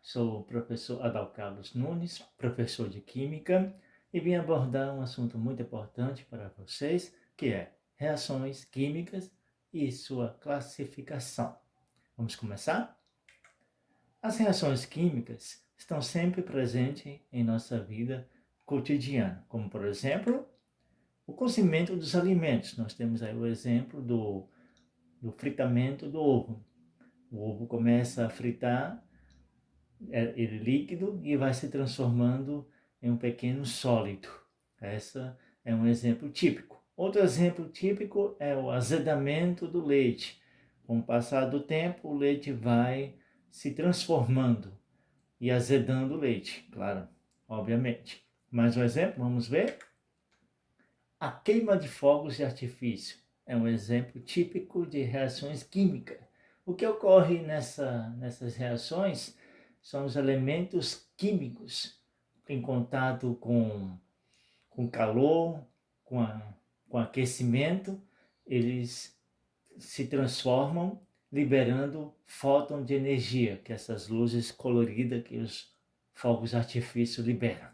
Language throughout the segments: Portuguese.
Sou o professor Adal Carlos Nunes, professor de Química, e vim abordar um assunto muito importante para vocês, que é reações químicas e sua classificação. Vamos começar? As reações químicas estão sempre presentes em nossa vida cotidiana, como, por exemplo, o cozimento dos alimentos. Nós temos aí o exemplo do fritamento do ovo. O ovo começa a fritar ele líquido e vai se transformando em um pequeno sólido. Esse é um exemplo típico. Outro exemplo típico é o azedamento do leite. Com o passar do tempo, o leite vai se transformando e azedando o leite, claro, obviamente. Mais um exemplo, vamos ver? A queima de fogos de artifício é um exemplo típico de reações químicas. O que ocorre nessas reações são os elementos químicos em contato com calor, com aquecimento, eles se transformam, liberando fóton de energia, que é essas luzes coloridas que os fogos de artifício liberam.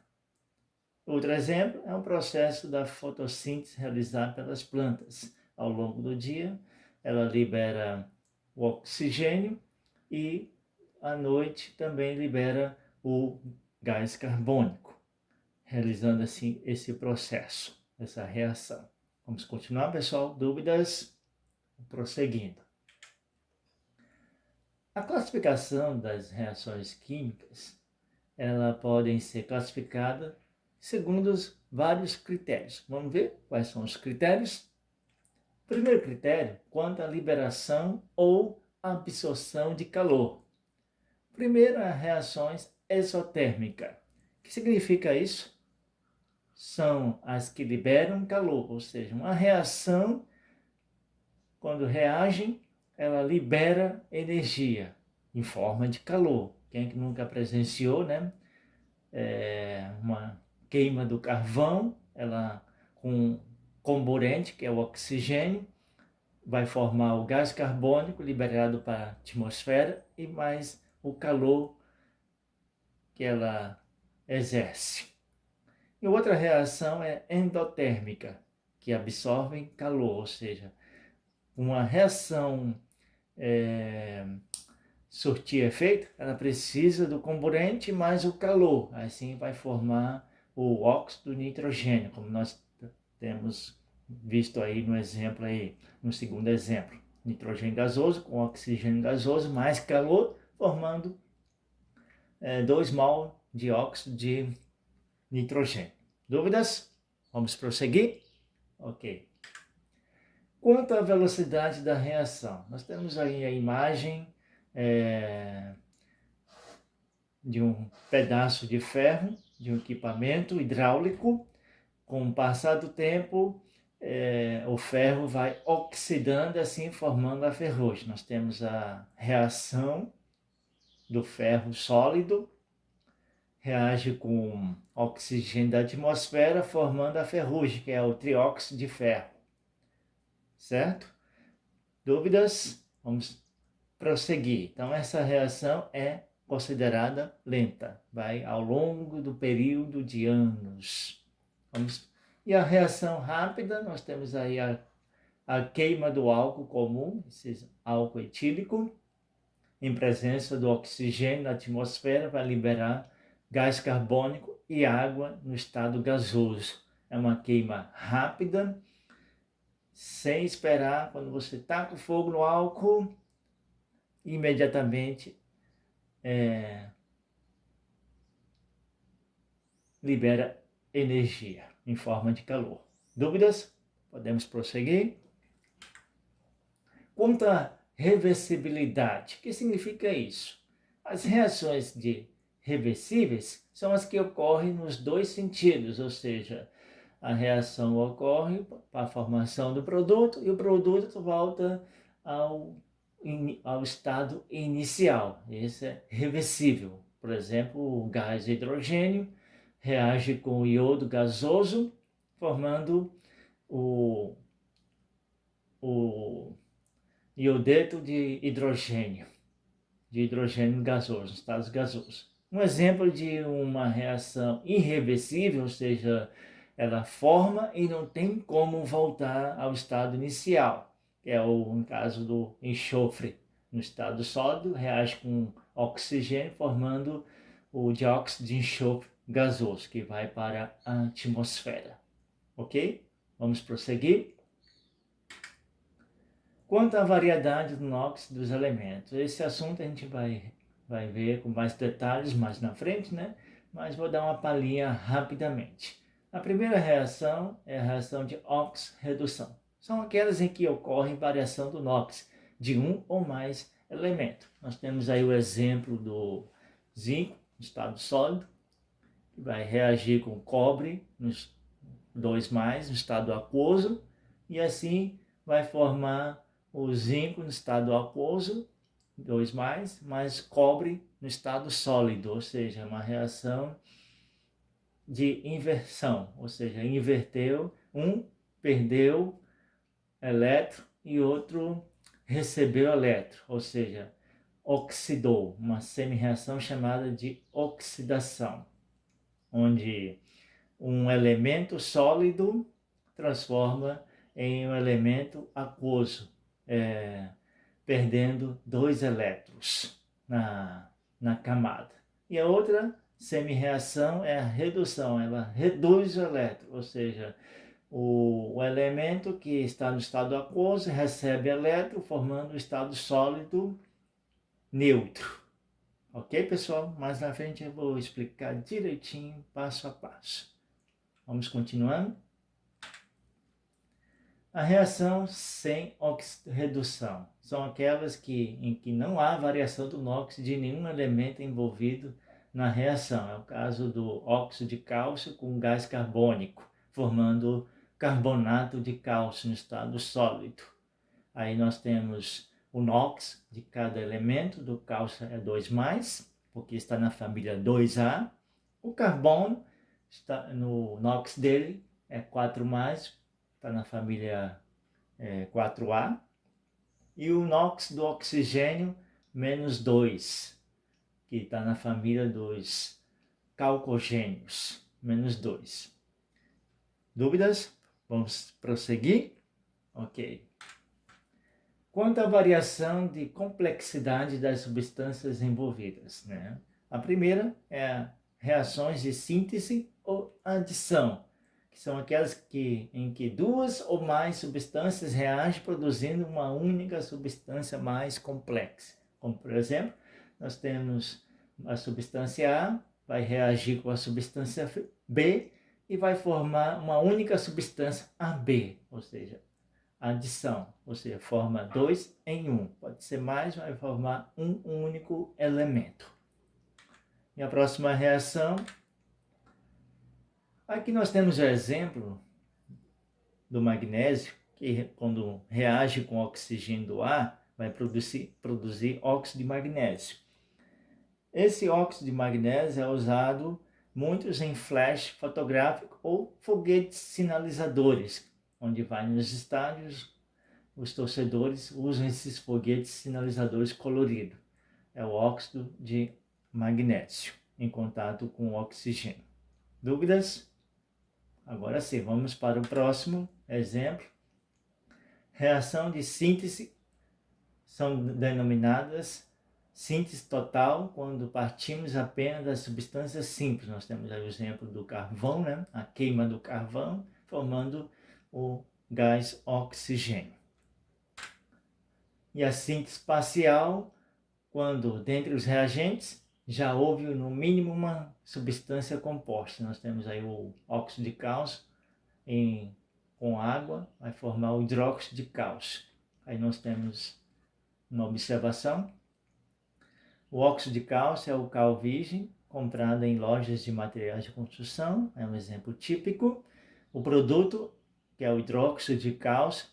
Outro exemplo é um processo da fotossíntese realizado pelas plantas. Ao longo do dia, ela libera o oxigênio e à noite também libera o gás carbônico, realizando assim esse processo, essa reação. Vamos continuar, pessoal? Dúvidas? Prosseguindo. A classificação das reações químicas, ela podem ser classificadas segundo os vários critérios. Vamos ver quais são os critérios? Primeiro critério, quanto à liberação ou absorção de calor. Primeiro, as reações exotérmicas. O que significa isso? São as que liberam calor, ou seja, uma reação, quando reagem, ela libera energia em forma de calor. Quem que nunca presenciou, né? Uma queima do carvão, ela com comburente, que é o oxigênio, vai formar o gás carbônico liberado para a atmosfera e mais o calor que ela exerce. E outra reação é endotérmica, que absorve calor, ou seja, uma reação surtir efeito, ela precisa do comburente mais o calor, assim vai formar o óxido de nitrogênio, como nós temos visto aí no exemplo aí, no segundo exemplo. Nitrogênio gasoso com oxigênio gasoso mais calor, formando 2 mol de óxido de nitrogênio. Dúvidas? Vamos prosseguir? Ok. Quanto à velocidade da reação, nós temos aí a imagem de um pedaço de ferro, de um equipamento hidráulico. Com o passar do tempo, o ferro vai oxidando, assim formando a ferrugem. Nós temos a reação do ferro sólido, reage com oxigênio da atmosfera, formando a ferrugem, que é o trióxido de ferro. Certo? Dúvidas? Vamos prosseguir. Então, essa reação é considerada lenta, vai ao longo do período de anos. E a reação rápida, nós temos aí a queima do álcool comum, esse álcool etílico, em presença do oxigênio na atmosfera, vai liberar gás carbônico e água no estado gasoso. É uma queima rápida, sem esperar. Quando você taca o fogo no álcool, imediatamente libera energia em forma de calor. Dúvidas? Podemos prosseguir? Quanto à reversibilidade, o que significa isso? As reações de reversíveis são as que ocorrem nos dois sentidos, ou seja, a reação ocorre para a formação do produto e o produto volta ao estado inicial. Esse é reversível. Por exemplo, o gás hidrogênio reage com o iodo gasoso, formando o iodeto de hidrogênio. de hidrogênio gasoso, estados gasosos. Um exemplo de uma reação irreversível, ou seja, ela forma e não tem como voltar ao estado inicial, que é o caso do enxofre no estado sólido, reage com oxigênio, formando o dióxido de enxofre gasoso, que vai para a atmosfera. Ok? Vamos prosseguir. Quanto à variedade do NOx dos elementos, esse assunto a gente vai ver com mais detalhes mais na frente, né? Mas vou dar uma palhinha rapidamente. A primeira reação é a reação de oxi-redução. São aquelas em que ocorre variação do NOx de um ou mais elementos. Nós temos aí o exemplo do zinco, no estado sólido, que vai reagir com cobre, nos 2+, no estado aquoso, e assim vai formar o zinco no estado aquoso, 2+, mais cobre no estado sólido, ou seja, uma reação de inversão, ou seja, inverteu, um perdeu elétron e outro recebeu elétron, ou seja, oxidou, uma semi-reação chamada de oxidação, onde um elemento sólido transforma em um elemento aquoso, perdendo 2 elétrons na camada. E a outra semi-reação é a redução, ela reduz o elétron, ou seja, o elemento que está no estado aquoso recebe elétron, formando o estado sólido neutro. Ok, pessoal? Mais na frente eu vou explicar direitinho, passo a passo. Vamos continuando. A reação sem oxirredução são aquelas em que não há variação do NOx de nenhum elemento envolvido na reação. É o caso do óxido de cálcio com gás carbônico, formando carbonato de cálcio no estado sólido. Aí nós temos o NOx de cada elemento, do cálcio é 2+, porque está na família 2A. O carbono, está no NOx dele, é 4+, está na família 4A. E o NOx do oxigênio, -2, que está na família dos calcogênios, -2. Dúvidas? Vamos prosseguir? Ok. Quanto à variação de complexidade das substâncias envolvidas, né? A primeira é reações de síntese ou adição, que são aquelas em que duas ou mais substâncias reagem produzindo uma única substância mais complexa. Como, por exemplo, nós temos a substância A, vai reagir com a substância B e vai formar uma única substância AB, ou seja, adição, ou seja, forma 2 em 1. Pode ser mais, vai formar um único elemento. E a próxima reação, aqui nós temos o exemplo do magnésio, que quando reage com o oxigênio do ar, vai produzir óxido de magnésio. Esse óxido de magnésio é usado muitos em flash fotográfico ou foguetes sinalizadores, onde vai nos estádios. Os torcedores usam esses foguetes sinalizadores coloridos. É o óxido de magnésio em contato com o oxigênio. Dúvidas? Agora sim, vamos para o próximo exemplo. Reação de síntese são denominadas síntese total quando partimos apenas das substâncias simples. Nós temos aí o exemplo do carvão, né? A queima do carvão, formando o gás oxigênio. E a síntese parcial, quando dentre os reagentes já houve no mínimo uma substância composta. Nós temos aí o óxido de cálcio com água, vai formar o hidróxido de cálcio. Aí nós temos uma observação. O óxido de cálcio é o cal virgem, comprado em lojas de materiais de construção, é um exemplo típico. O produto, que é o hidróxido de cálcio,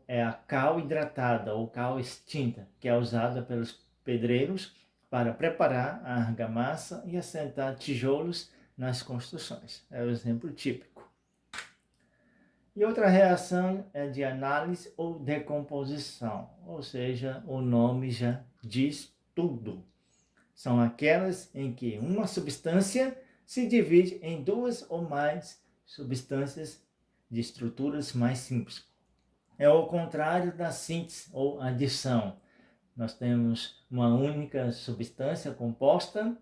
é a cal hidratada ou cal extinta, que é usada pelos pedreiros para preparar a argamassa e assentar tijolos nas construções. É o exemplo típico. E outra reação é de análise ou decomposição, ou seja, o nome já diz tudo. São aquelas em que uma substância se divide em duas ou mais substâncias de estruturas mais simples. É o contrário da síntese ou adição. Nós temos uma única substância composta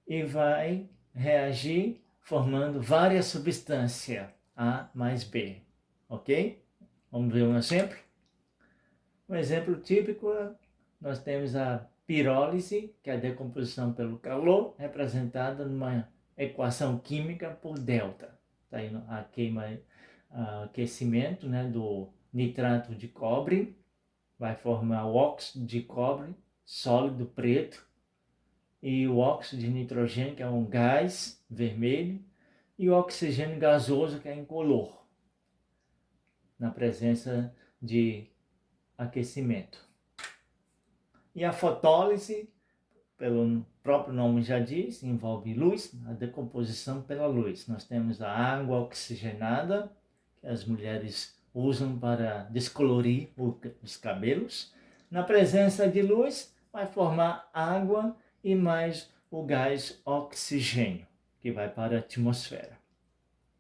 e vai reagir formando várias substâncias, A mais B, ok? Vamos ver um exemplo? Um exemplo típico, nós temos a pirólise, que é a decomposição pelo calor, representada numa equação química por delta. Está aí aquecimento, né, do nitrato de cobre, vai formar o óxido de cobre sólido preto, e o óxido de nitrogênio, que é um gás vermelho, e o oxigênio gasoso, que é incolor, na presença de aquecimento. E a fotólise, pelo próprio nome já diz, envolve luz, a decomposição pela luz. Nós temos a água oxigenada, que as mulheres usam para descolorir os cabelos. Na presença de luz, vai formar água e mais o gás oxigênio, que vai para a atmosfera.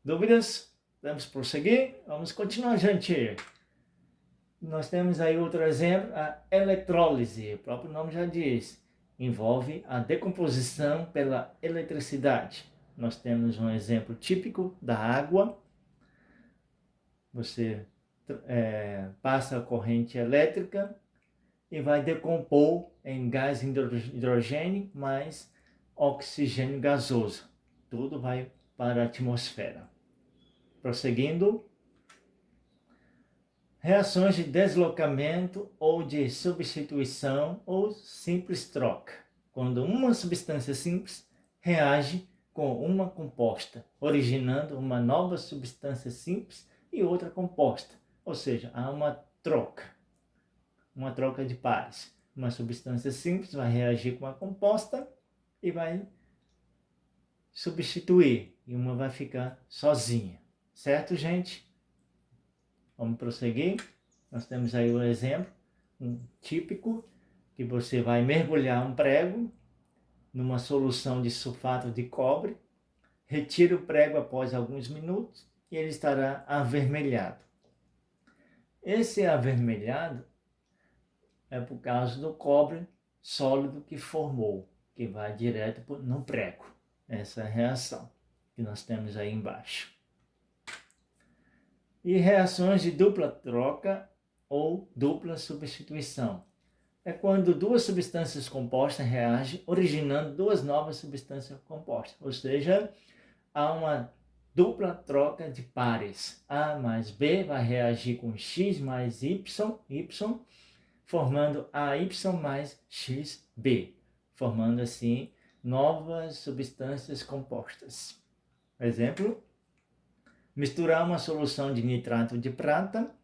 Dúvidas? Vamos prosseguir? Vamos continuar, gente. Nós temos aí outro exemplo, a eletrólise, o próprio nome já diz, envolve a decomposição pela eletricidade. Nós temos um exemplo típico da água. Você passa a corrente elétrica e vai decompor em gás hidrogênio mais oxigênio gasoso. Tudo vai para a atmosfera. Prosseguindo. Reações de deslocamento ou de substituição ou simples troca. Quando uma substância simples reage com uma composta, originando uma nova substância simples e outra composta. Ou seja, há uma troca de pares. Uma substância simples vai reagir com uma composta e vai substituir. E uma vai ficar sozinha. Certo, gente? Vamos prosseguir. Nós temos aí o exemplo, um típico, que você vai mergulhar um prego numa solução de sulfato de cobre, retira o prego após alguns minutos e ele estará avermelhado. Esse avermelhado é por causa do cobre sólido que formou, que vai direto no prego. Essa é a reação que nós temos aí embaixo. E reações de dupla troca ou dupla substituição. É quando duas substâncias compostas reagem, originando duas novas substâncias compostas. Ou seja, há uma dupla troca de pares. A mais B vai reagir com X mais Y, formando AY mais XB, formando assim novas substâncias compostas. Exemplo: misturar uma solução de nitrato de prata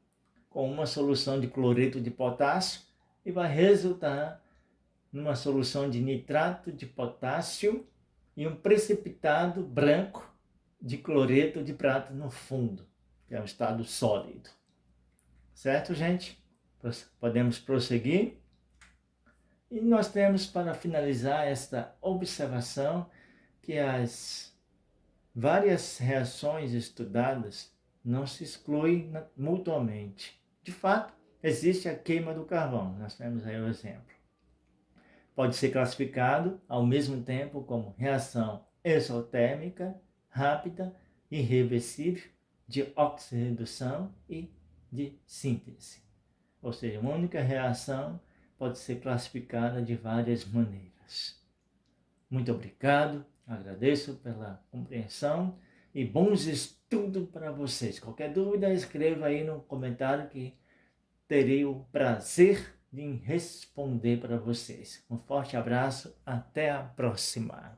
com uma solução de cloreto de potássio e vai resultar numa solução de nitrato de potássio e um precipitado branco de cloreto de prata no fundo, que é um estado sólido. Certo, gente? Podemos prosseguir. E nós temos, para finalizar esta observação, que as várias reações estudadas não se excluem mutuamente. De fato, existe a queima do carvão. Nós temos aí o exemplo. Pode ser classificado ao mesmo tempo como reação exotérmica, rápida, irreversível, de oxirredução e de síntese. Ou seja, uma única reação pode ser classificada de várias maneiras. Muito obrigado, agradeço pela compreensão e bons estudos para vocês. Qualquer dúvida, escreva aí no comentário que terei o prazer de responder para vocês. Um forte abraço, até a próxima.